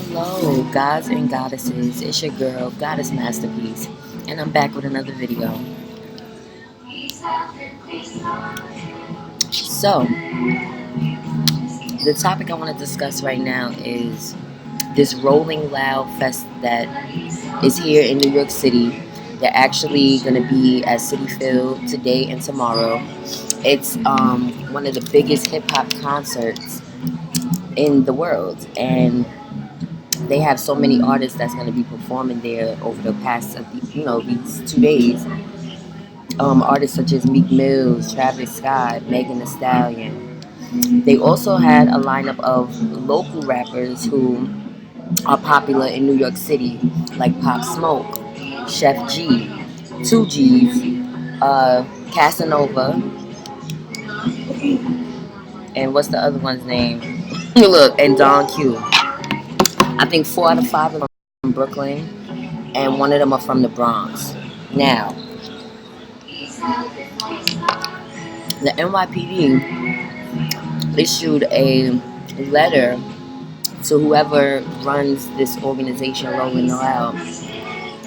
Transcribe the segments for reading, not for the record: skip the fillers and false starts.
Hello, gods and goddesses. It's your girl, Goddess Masterpiece, and I'm back with another video. So, the topic I want to discuss right now is this Rolling Loud Fest that is here in New York City. They're actually going to be at City Field today and tomorrow. It's one of the biggest hip hop concerts in the world, and they have so many artists that's going to be performing there over the past, these 2 days. Artists such as Meek Mills, Travis Scott, Megan Thee Stallion. They also had a lineup of local rappers who are popular in New York City, like Pop Smoke, Chef G, 2Gs, Casanova, and what's the other one's name? Look, and Don Q. I think 4 out of 5 of them are from Brooklyn, and one of them are from the Bronx. Now, the NYPD issued a letter to whoever runs this organization, Rolling Loud,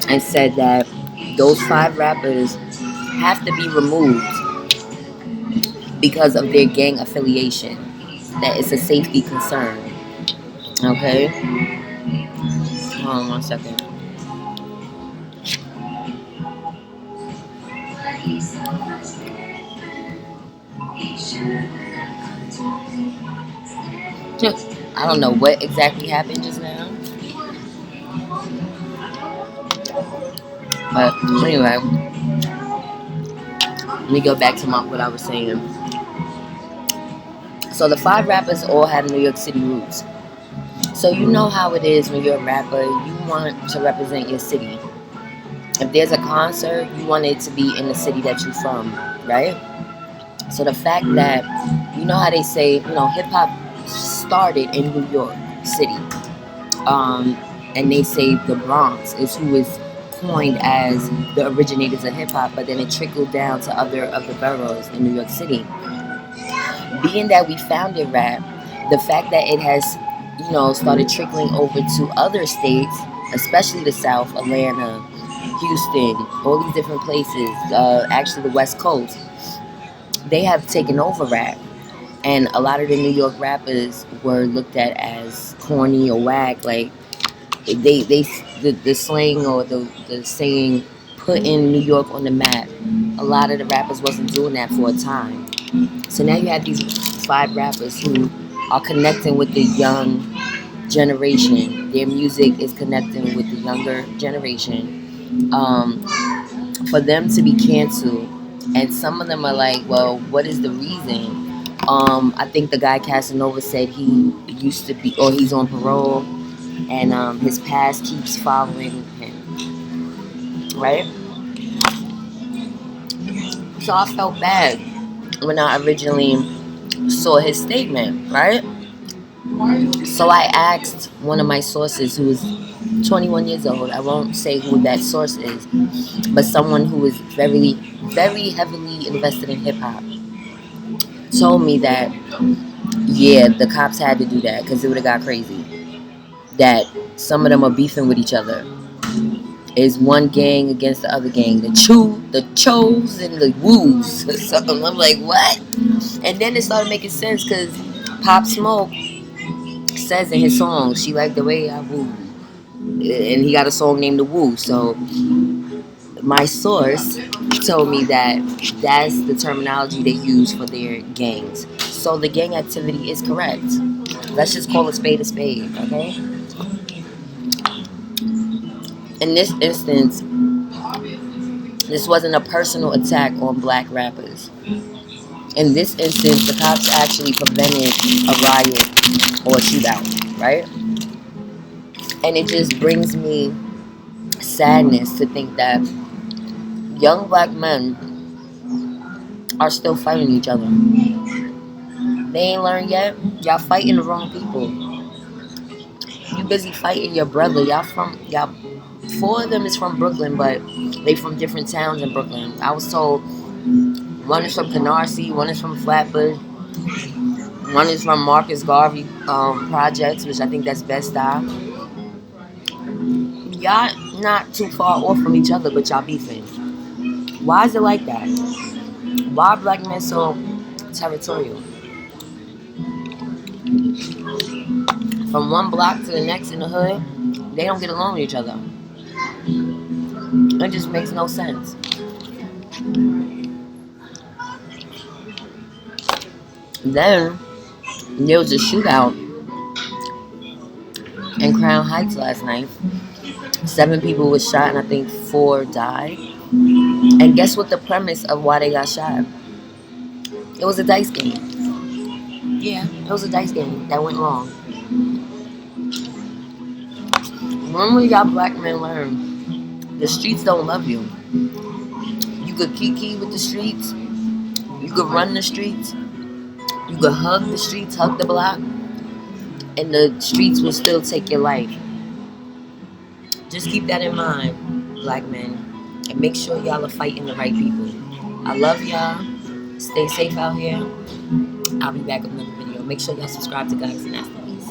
and said that those 5 rappers have to be removed because of their gang affiliation. That it's a safety concern. Okay? Hold on 1 second. I don't know what exactly happened just now. But anyway, let me go back to what I was saying. So the 5 rappers all have New York City roots. So you know how it is when you're a rapper, you want to represent your city. If there's a concert, you want it to be in the city that you're from, right? So the fact that, you know how they say, hip hop started in New York City. And they say the Bronx is who is coined as the originators of hip hop, but then it trickled down to other of the boroughs in New York City. Being that we founded rap, the fact that it has, started trickling over to other states, especially the South, Atlanta, Houston, all these different places, actually the West Coast, they have taken over rap. And a lot of the New York rappers were looked at as corny or whack, like the slang or the saying putting New York on the map. A lot of the rappers wasn't doing that for a time. So now you have these 5 rappers who are connecting with the young generation. Their music is connecting with the younger generation. For them to be canceled, and some of them are like, well, what is the reason? I think the guy Casanova said he used to be, or he's on parole, and his past keeps following him, right? So I felt bad when I originally saw his statement, right? So I asked one of my sources who is 21 years old. I won't say who that source is, but someone who is very, very heavily invested in hip hop told me that, yeah, the cops had to do that because it would have got crazy. That some of them are beefing with each other. Is one gang against the other gang. The Chos, and the Woos. So I'm like, what? And then it started making sense because Pop Smoke says in his song, she liked the way I woo. And he got a song named The Woo. So my source told me that that's the terminology they use for their gangs. So the gang activity is correct. Let's just call a spade, okay? In this instance, this wasn't a personal attack on black rappers. In this instance, the cops actually prevented a riot or a shootout, right? And it just brings me sadness to think that young black men are still fighting each other. They ain't learned yet. Y'all fighting the wrong people. You busy fighting your brother. Y'all 4 of them is from Brooklyn, but they from different towns in Brooklyn. I was told One is from Canarsie, one is from Flatbush, one is from Marcus Garvey Projects, which I think that's Best Eye. Y'all not too far off from each other, but y'all beefing. Why is it like that? Why are black men so territorial? From one block to the next in the hood, they don't get along with each other. It just makes no sense. Then there was a shootout in Crown Heights last night. 7 people were shot and I think 4 died. And guess what the premise of why they got shot? It was a dice game. Yeah, it was a dice game that went wrong. When will y'all black men learn? The streets don't love you. You could kiki with the streets. You could run the streets. You could hug the streets, hug the block. And the streets will still take your life. Just keep that in mind, black men. And make sure y'all are fighting the right people. I love y'all. Stay safe out here. I'll be back with another video. Make sure y'all subscribe to Guys and Nasties.